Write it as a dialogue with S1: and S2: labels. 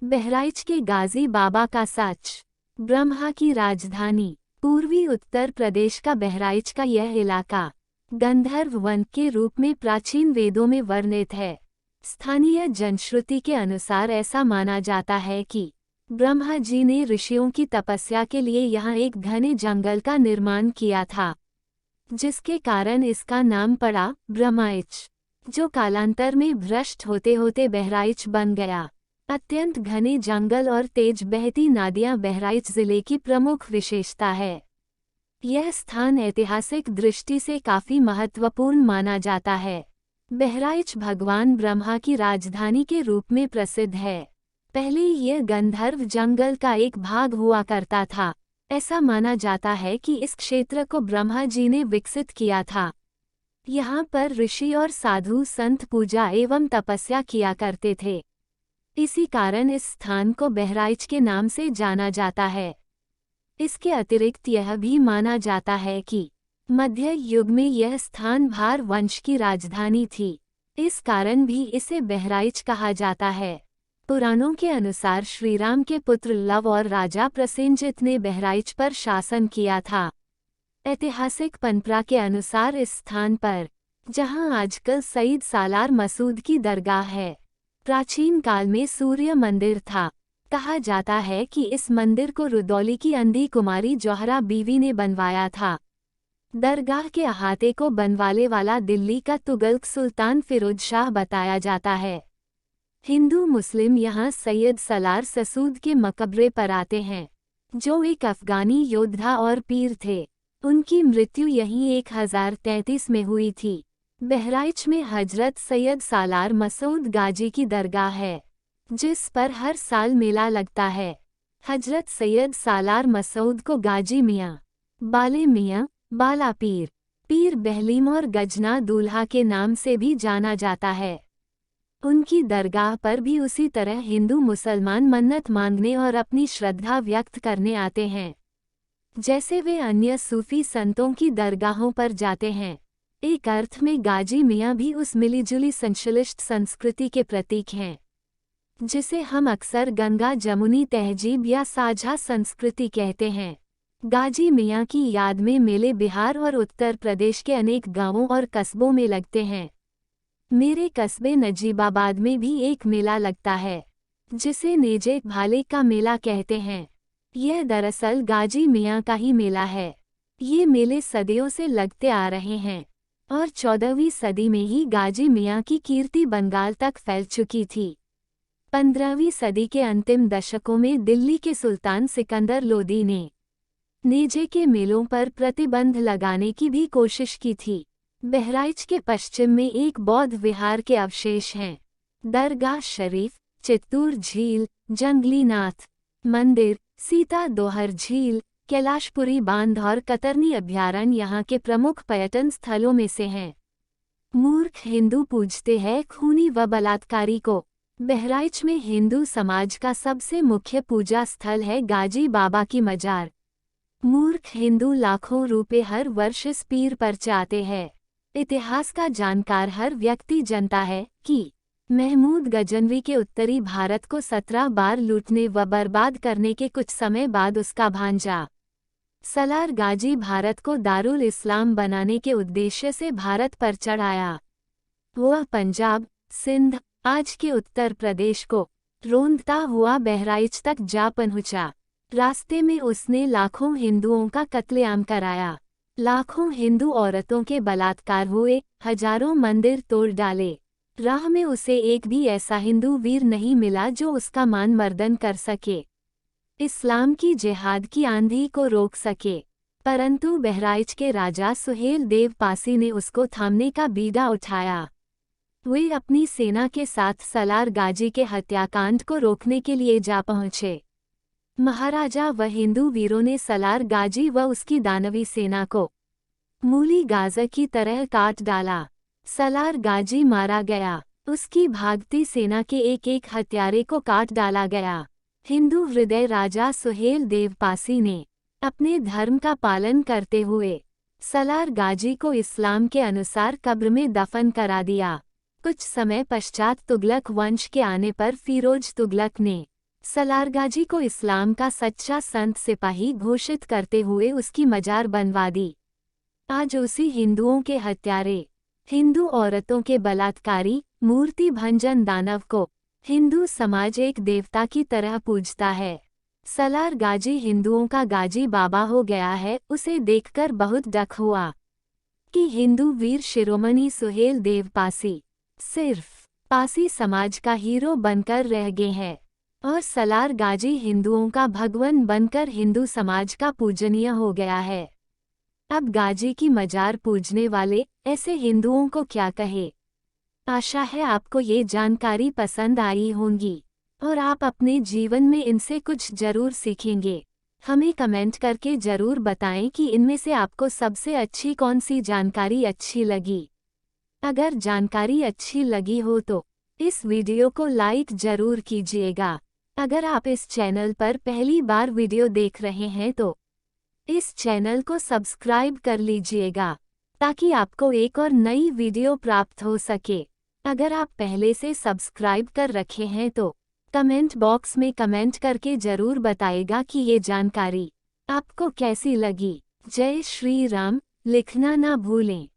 S1: बहराइच के गाजी बाबा का सच। ब्रह्मा की राजधानी। पूर्वी उत्तर प्रदेश का बहराइच का यह इलाका गंधर्व वन के रूप में प्राचीन वेदों में वर्णित है। स्थानीय जनश्रुति के अनुसार ऐसा माना जाता है कि ब्रह्मा जी ने ऋषियों की तपस्या के लिए यहाँ एक घने जंगल का निर्माण किया था, जिसके कारण इसका नाम पड़ा ब्रह्माइच, जो कालांतर में भ्रष्ट होते होते बहराइच बन गया। अत्यंत घने जंगल और तेज बहती नदियां बहराइच जिले की प्रमुख विशेषता है। यह स्थान ऐतिहासिक दृष्टि से काफी महत्वपूर्ण माना जाता है। बहराइच भगवान ब्रह्मा की राजधानी के रूप में प्रसिद्ध है। पहले यह गंधर्व जंगल का एक भाग हुआ करता था। ऐसा माना जाता है कि इस क्षेत्र को ब्रह्मा जी ने विकसित किया था। यहाँ पर ऋषि और साधु संत पूजा एवं तपस्या किया करते थे। इसी कारण इस स्थान को बहराइच के नाम से जाना जाता है। इसके अतिरिक्त यह भी माना जाता है कि मध्य युग में यह स्थान भार वंश की राजधानी थी। इस कारण भी इसे बहराइच कहा जाता है। पुराणों के अनुसार श्रीराम के पुत्र लव और राजा प्रसेनजित ने बहराइच पर शासन किया था। ऐतिहासिक परंपरा के अनुसार इस स्थान पर, जहां आजकल सईद सालार मसूद की दरगाह है, प्राचीन काल में सूर्य मंदिर था। कहा जाता है कि इस मंदिर को रुदौली की अंधी कुमारी जौहरा बीवी ने बनवाया था। दरगाह के अहाते को बनवाने वाला दिल्ली का तुगलक सुल्तान फिरोज शाह बताया जाता है। हिंदू मुस्लिम यहाँ सैयद सलार ससूद के मकबरे पर आते हैं, जो एक अफगानी योद्धा और पीर थे। उनकी मृत्यु यहीं 1033 में हुई थी। बहराइच में हजरत सैयद सालार मसूद गाजी की दरगाह है, जिस पर हर साल मेला लगता है। हजरत सैयद सालार मसूद को गाजी मियाँ, बाले मियाँ, बाला पीर, पीर बहलीम और गजना दूल्हा के नाम से भी जाना जाता है। उनकी दरगाह पर भी उसी तरह हिंदू मुसलमान मन्नत मांगने और अपनी श्रद्धा व्यक्त करने आते हैं, जैसे वे अन्य सूफी संतों की दरगाहों पर जाते हैं। एक अर्थ में गाजी मियाँ भी उस मिलीजुली संश्लिष्ट संस्कृति के प्रतीक हैं, जिसे हम अक्सर गंगा जमुनी तहजीब या साझा संस्कृति कहते हैं। गाजी मियाँ की याद में मेले बिहार और उत्तर प्रदेश के अनेक गांवों और कस्बों में लगते हैं। मेरे कस्बे नजीबाबाद में भी एक मेला लगता है, जिसे नेजे भाले का मेला कहते हैं। यह दरअसल गाजी मियाँ का ही मेला है। ये मेले सदियों से लगते आ रहे हैं और 14वीं सदी में ही गाजी मियाँ की कीर्ति बंगाल तक फैल चुकी थी। 15वीं सदी के अंतिम दशकों में दिल्ली के सुल्तान सिकंदर लोदी ने नेजे के मेलों पर प्रतिबंध लगाने की भी कोशिश की थी। बहराइच के पश्चिम में एक बौद्ध विहार के अवशेष हैं। दरगाह शरीफ, चित्तूर झील, जंगली नाथ मंदिर, सीता दोहर झील, कैलाशपुरी बांध और कतरनी अभयारण्य यहाँ के प्रमुख पर्यटन स्थलों में से हैं। मूर्ख हिंदू पूजते हैं खूनी व बलात्कारी को। बहराइच में हिंदू समाज का सबसे मुख्य पूजा स्थल है गाजी बाबा की मजार। मूर्ख हिंदू लाखों रुपए हर वर्ष इस पीर पर चाहते हैं। इतिहास का जानकार हर व्यक्ति जानता है कि महमूद गजनवी के उत्तरी भारत को 17 बार लूटने व बर्बाद करने के कुछ समय बाद उसका भांजा सलार गाजी भारत को दारुल इस्लाम बनाने के उद्देश्य से भारत पर चढ़ाया। वह पंजाब, सिंध, आज के उत्तर प्रदेश को रोंदता हुआ बहराइच तक जा पहुंचा। रास्ते में उसने लाखों हिंदुओं का कत्लेआम कराया। लाखों हिंदू औरतों के बलात्कार हुए, हजारों मंदिर तोड़ डाले। राह में उसे एक भी ऐसा हिंदू वीर नहीं मिला जो उसका मान मर्दन कर सके, इस्लाम की जिहाद की आंधी को रोक सके। परंतु बहराइच के राजा सुहेल देव पासी ने उसको थामने का बीड़ा उठाया। वे अपनी सेना के साथ सलार गाजी के हत्याकांड को रोकने के लिए जा पहुंचे। महाराजा व हिंदू वीरों ने सलार गाजी व उसकी दानवी सेना को मूली गाजर की तरह काट डाला। सलार गाजी मारा गया। उसकी भागती सेना के एक एक हत्यारे को काट डाला गया। हिंदू हृदय राजा सुहेल देव पासी ने अपने धर्म का पालन करते हुए सलार गाजी को इस्लाम के अनुसार कब्र में दफन करा दिया। कुछ समय पश्चात तुगलक वंश के आने पर फिरोज तुगलक ने सलारगाजी को इस्लाम का सच्चा संत सिपाही घोषित करते हुए उसकी मजार बनवा दी। आज उसी हिंदुओं के हत्यारे, हिंदू औरतों के बलात्कारी, मूर्ति भंजन दानव को हिंदू समाज एक देवता की तरह पूजता है। सलारगाजी हिंदुओं का गाजी बाबा हो गया है। उसे देखकर बहुत डक हुआ कि हिंदू वीर शिरोमणि सुहेल देव पासी सिर्फ पासी समाज का हीरो बनकर रह गए हैं और सलारगाजी हिंदुओं का भगवान बनकर हिंदू समाज का पूजनीय हो गया है। अब गाजी की मजार पूजने वाले ऐसे हिंदुओं को क्या कहे। आशा है आपको ये जानकारी पसंद आई होंगी और आप अपने जीवन में इनसे कुछ जरूर सीखेंगे। हमें कमेंट करके जरूर बताएं कि इनमें से आपको सबसे अच्छी कौन सी जानकारी अच्छी लगी। अगर जानकारी अच्छी लगी हो तो इस वीडियो को लाइक जरूर कीजिएगा। अगर आप इस चैनल पर पहली बार वीडियो देख रहे हैं तो इस चैनल को सब्सक्राइब कर लीजिएगा ताकि आपको एक और नई वीडियो प्राप्त हो सके। अगर आप पहले से सब्सक्राइब कर रखे हैं तो कमेंट बॉक्स में कमेंट करके जरूर बताएगा कि ये जानकारी आपको कैसी लगी। जय श्री राम लिखना ना भूलें।